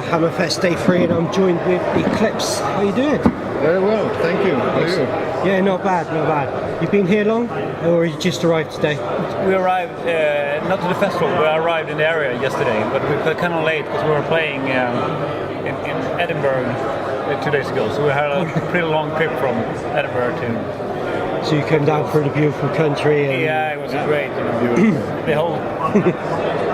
Hammerfest Day 3 and I'm joined with Eclipse. How are you doing? Very well, thank you. How are you? Yeah, not bad, not bad. You've been here long or you just arrived today? We arrived, not to the festival, we arrived in the area yesterday, but we were kind of late because we were playing in Edinburgh 2 days ago, so we had a pretty long trip from Edinburgh to... So you came down through the beautiful country and... Yeah, it was great, the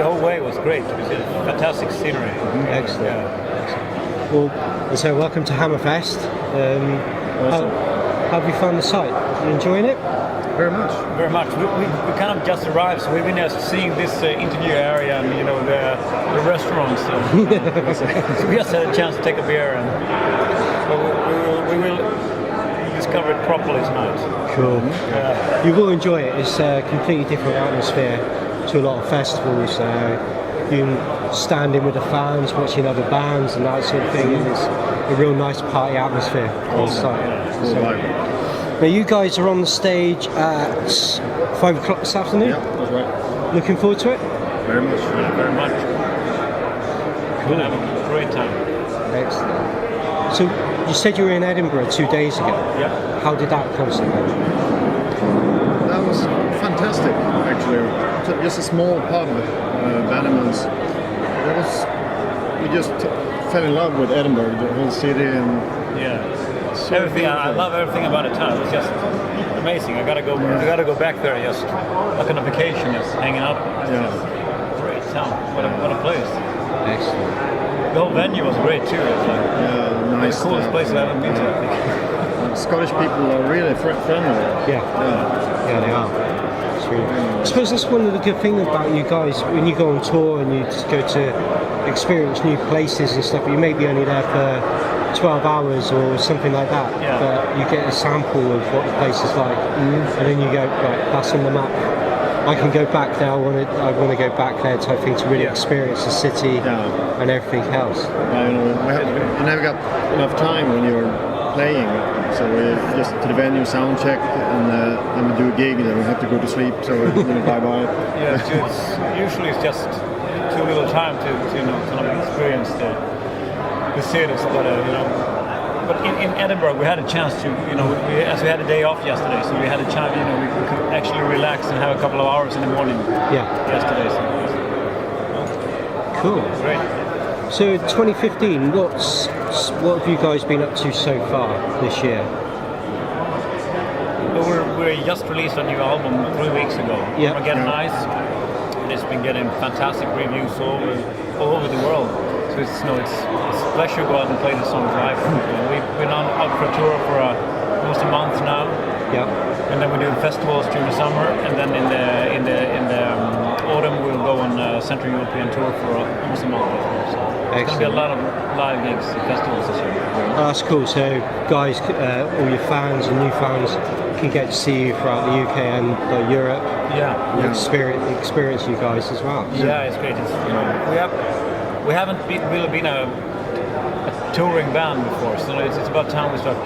whole way was great. It was fantastic scenery. Excellent. Yeah. Well, so welcome to Hammerfest. Awesome. How have you found the site? You enjoying it? Very much. Very much. We kind of just arrived, so we've been seeing this interview area and the restaurants. So we just had a chance to take a beer, and we will discover it properly tonight. Cool. You will enjoy it. It's a completely different atmosphere to a lot of festivals. You can stand in with the fans, watching other bands and that sort of thing, and it's a real nice party atmosphere on site. Now you guys are on the stage at 5 o'clock this afternoon? Yeah, that's right. Looking forward to it? Very much. Very much. Cool. We'll have a great time. Excellent. So you said you were in Edinburgh 2 days ago. Yeah. How did that concert go? That was fantastic, actually. Just a small pub, Bannerman's. We just fell in love with Edinburgh, the whole city, and so everything. I love everything about the town. It's just amazing. I gotta go back there, just like on a vacation, just hanging out. Yeah. Great town. What a place. Excellent. The whole venue was great too. It's like nice. the coolest place I haven't been to, I think. Scottish people are really friendly. Yeah, they are. I suppose that's one of the good things about you guys when you go on tour and you just go to experience new places and stuff. You may be only there for 12 hours or something like that, but you get a sample of what the place is like, and then you go, right, that's on the map. I can go back there. I want to go back there type thing to really experience the city and everything else. You never got enough time when you're playing, so we just to the venue sound check, and then we do a gig, then we have to go to sleep, so bye bye. Yeah, usually it's just too little time to kind of experience the cities, but in Edinburgh we had a chance to, as we had a day off yesterday, so we had a chance, we could actually relax and have a couple of hours in the morning. Yesterday. So cool. Great. So 2015, what have you guys been up to so far this year? Well, we just released a new album 3 weeks ago. Again, nice. And it's been getting fantastic reviews all over the world. So it's a pleasure to go out and play the songs live. We've been out for a tour for almost a month now. Yeah. And then we're doing festivals during the summer, and then in the autumn we'll go on a Central European tour for almost a month. So it's going to be a lot of live gigs and festivals this year. Oh, that's cool. So guys, all your fans and new fans can get to see you throughout the UK and Europe. And experience you guys as well. So. Yeah, it's great. We haven't really been a touring band before, so it's about time we start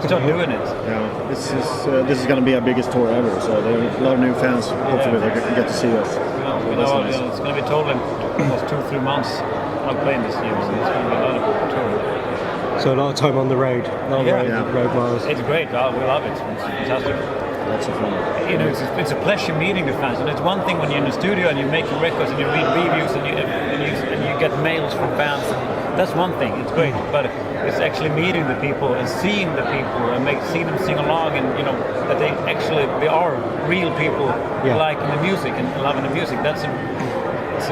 doing it. Yeah, this is going to be our biggest tour ever, so there are a lot of new fans. Hopefully they get to see us. It's going to be total almost 2-3 months of playing this year, so it's going to be a lot of touring. So a lot of time on the road, road miles. It's great. We love it. It's fantastic. Lots of fun. It's a pleasure meeting the fans, and it's one thing when you're in the studio and you're making records and you read reviews and you get mails from fans. That's one thing. It's great, but it's actually meeting the people and seeing the people and seeing them sing along, and that they are real people liking the music and loving the music. It's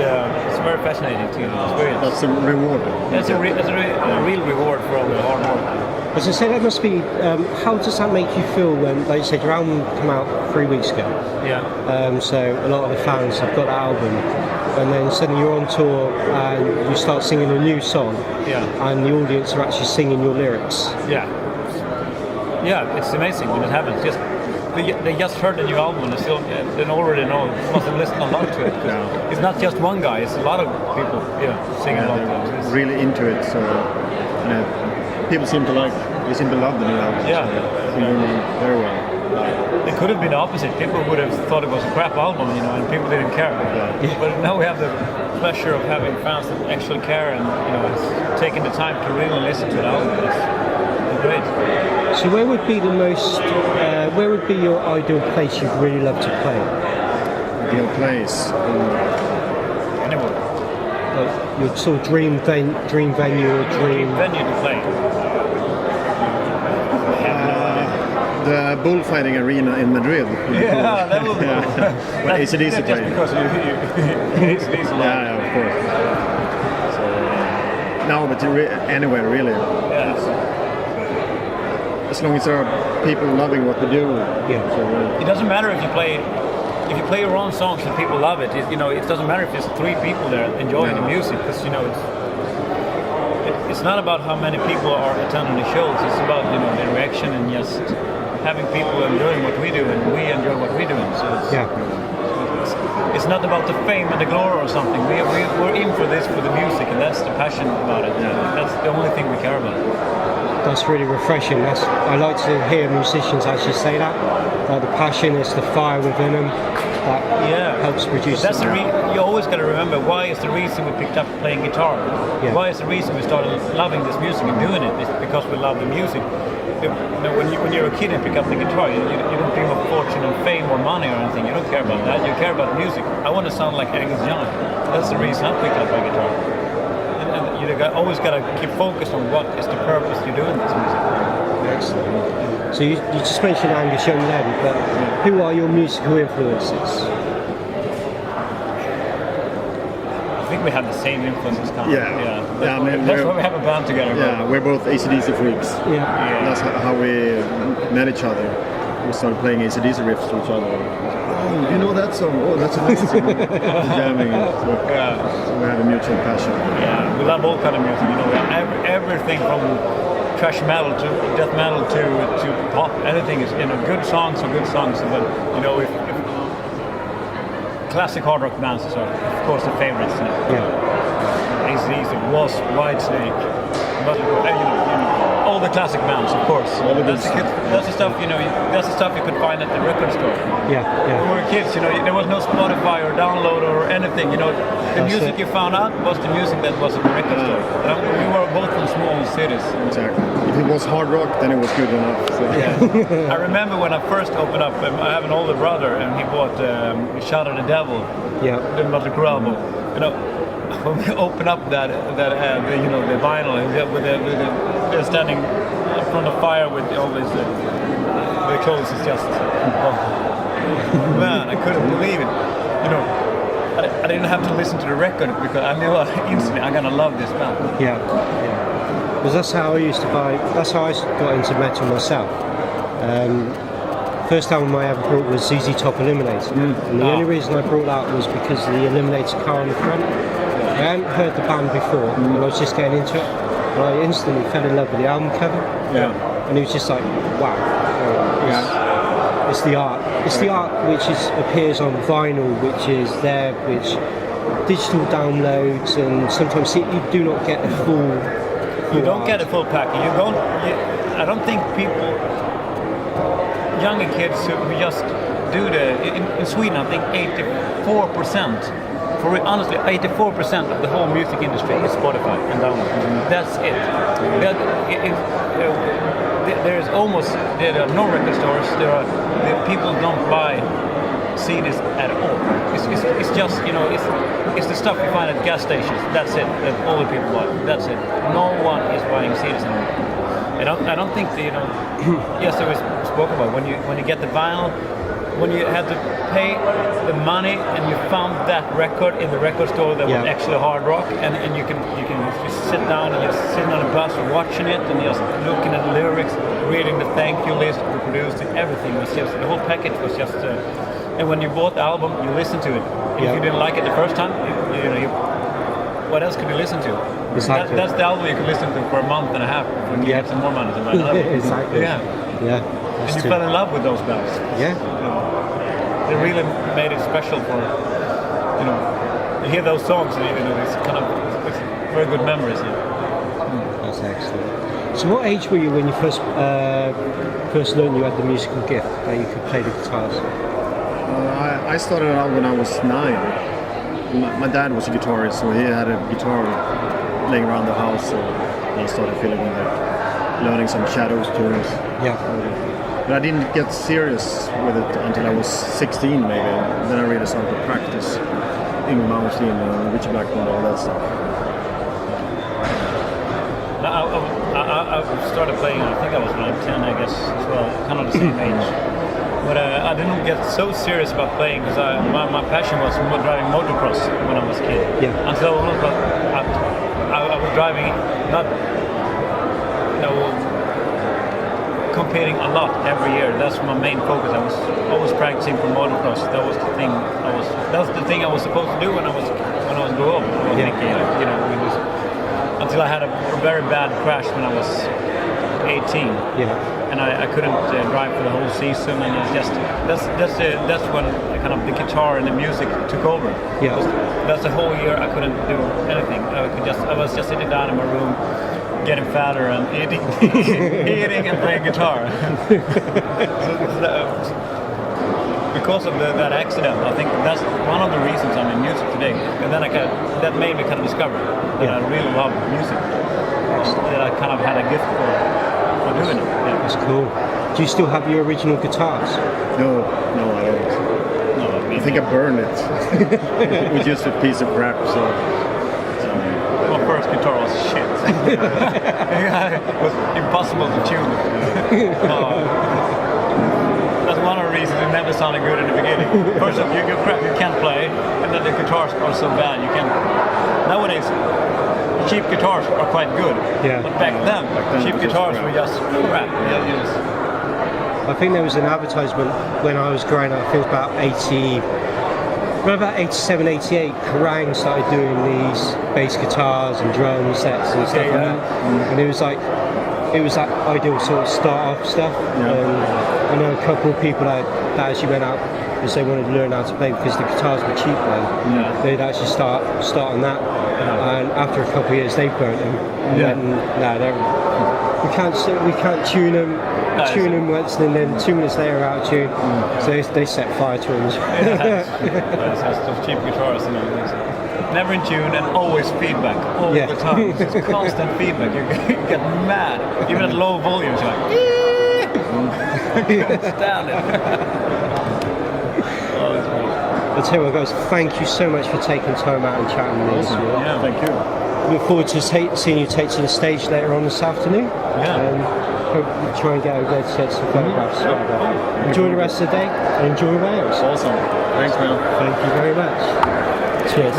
very fascinating to experience. That's a reward. That's a real reward for all the hard work. As I say, that must be. How does that make you feel when, like you said, your album came out 3 weeks ago? Yeah. So a lot of the fans have got the album, and then suddenly you're on tour and you start singing a new song. And the audience are actually singing your lyrics. Yeah, it's amazing when it happens. They just heard the new album and they already know, must have listened a lot to it. It's not just one guy; it's a lot of people singing along. They're really into it, so people seem to love the new album. Yeah. So, very well. It could have been the opposite. People would have thought it was a crap album, you know, and people didn't care. But now we have the pleasure of having fans that actually care and, you know, it's taking the time to really listen to the album. It's great. So where would be the most, where would be your ideal place you'd really love to play? Ideal place. Anyway, Like your sort of dream venue or dream venue to play. The bullfighting arena in Madrid. Yeah, that will be But AC/DC just playing. because you AC/DC a lot. Yeah, of course. So, no, but anywhere really. Yeah. As long as there are people loving what we do. Yeah. So, It doesn't matter if you play your own songs and people love it. You know, it doesn't matter if there's 3 people there enjoying the music, because you know it's not about how many people are attending the shows. It's about, you know, the reaction and just having people enjoying what we do and we enjoy what we're doing. So it's not about the fame and the glory or something. We're in for this for the music, and that's the passion about it. That's the only thing we care about. That's really refreshing. I like to hear musicians actually say that. Like the passion is the fire within them that helps produce. That's you always got to remember, why is the reason we picked up playing guitar? Yeah. Why is the reason we started loving this music and doing it? It's because we love the music. You know, when you're a kid and pick up the guitar, you don't dream of fortune and fame or money or anything. You don't care about that. You care about music. I want to sound like Angus Young. That's the reason I picked up my guitar. And you always got to keep focused on what is the purpose you're doing this music. Excellent. So you just mentioned Angus Young then, but who are your musical influences? I think we have the same influences now. Yeah. That's why we have a band together. Yeah, we're both AC/DC freaks. Yeah. That's how we met each other. We started playing AC/DC riffs to each other. Oh, you know that song? Oh, that's a nice song. Jamming it. So we have a mutual passion. Yeah, we love all kind of music. You know, everything from thrash metal to death metal to pop. Anything is, you know, good songs are good songs. But you know, if classic hard rock bands are, of course, the favorites. You know. Yeah. AC/DC, Wasp, Whitesnake, but all the classic bands, of course. That's the stuff, you know. That's the stuff you could find at the record store. Yeah. When we were kids, you know, there was no Spotify or download or anything. You know, the music you found out was the music that was at the record store. We were both from small cities. Exactly. If it was hard rock, then it was good enough. So. I remember when I first opened up. I have an older brother, and he bought "Shout at the Devil," the Motley Crue album. You know, when we opened up that you know, the vinyl, with they're standing in front of fire with all these the clothes is just man, I couldn't believe it. You know, I didn't have to listen to the record because I knew instantly I'm gonna love this band. Yeah. Because that's how I used to buy. That's how I got into metal myself. First album I ever bought was ZZ Top Eliminator, and the only reason I brought that was because of the Eliminator car on the front. I hadn't heard the band before, and I was just getting into it, and I instantly fell in love with the album cover. Yeah. And it was just like, wow. It's the art. It's the art which appears on vinyl, which is there, which digital downloads, and sometimes you do not get the full. You don't get a full package. I don't think people, younger kids who just do in Sweden, I think 84%. Honestly, 84% of the whole music industry is Spotify and download. That's it. There are no record stores. People don't buy CDs at all. It's just, you know, it's the stuff you find at gas stations. That's it. That all the people buy. That's it. No one is buying CDs anymore. And I don't think that, you know. Yes, there was spoke about when you get the vinyl. When you had to pay the money and you found that record in the record store that was actually hard rock, and you can just sit down and just sitting on a bus watching it and just looking at the lyrics, reading the thank you list, the producing, everything was just, the whole package was just, and when you bought the album, you listened to it. If you didn't like it the first time, what else could you listen to? Exactly. That's the album you could listen to for a month and a half when you get some more money to buy another. Exactly. Yeah. And you fell in love with those bands. Yeah. They really made it special for, you know, you hear those songs and, you know, it's very good memories. That's excellent. So what age were you when you first learned you had the musical gift that you could play the guitars? I started out when I was 9. My dad was a guitarist, so he had a guitar laying around the house, so I started feeling with it, learning some Shadows tunes. Yeah. But I didn't get serious with it until I was 16 maybe. Then I really started to practice Ingrid Malmsteen and Richie Blackmore and all that stuff. I started playing, I think I was around 10, I guess, as well, kind of the same age. But I didn't get so serious about playing because my passion was driving motocross when I was a kid. Yeah. Until I was driving, not, competing a lot every year. That's my main focus. I was always practicing for motocross. That was the thing. That's the thing I was supposed to do when I was grew up. I was thinking, until I had a very bad crash when I was 18. Yeah. And I couldn't drive for the whole season, and it's just that's when kind of the guitar and the music took over. Yeah. That's the whole year I couldn't do anything. I was just sitting down in my room, getting fatter and eating and playing guitar. Because of that accident, I think that's one of the reasons I'm in music today. And then that made me kind of discover that I really love music. That I kind of had a gift for doing it. Yeah. That's cool. Do you still have your original guitars? No, I don't. No, I think I burned it. It was just a piece of crap, so. My first guitar was shit. It was impossible to tune. That's one of the reasons it never sounded good in the beginning. First off, you crap, you can't play, and then the guitars are so bad you can't. Nowadays, cheap guitars are quite good. Yeah. But back then cheap guitars were just crap. I think there was an advertisement when I was growing up, I think it was about 87, 88, Kerrang started doing these bass guitars and drum sets and stuff like that. And it was that ideal sort of start-off stuff. I know a couple of people that actually went out because they wanted to learn how to play because the guitars were cheap then. Yeah. They'd actually start on that. And after a couple of years, they burnt them. We can't tune them. Tune them once, and then 2 minutes later out of tune. So they set fire to them. That's those cheap guitars, never in tune and always feedback all the time. It's constant feedback. You get mad, even at low volumes. You're like, you can't stand it. I'll tell you what, guys, thank you so much for taking time out and chatting with us. Yeah, thank you. Look forward to seeing you take to the stage later on this afternoon. Hope you try and get over there to get some photographs. Enjoy the rest of the day and enjoy Wales. Awesome. Thanks, man. Thank you very much. Cheers.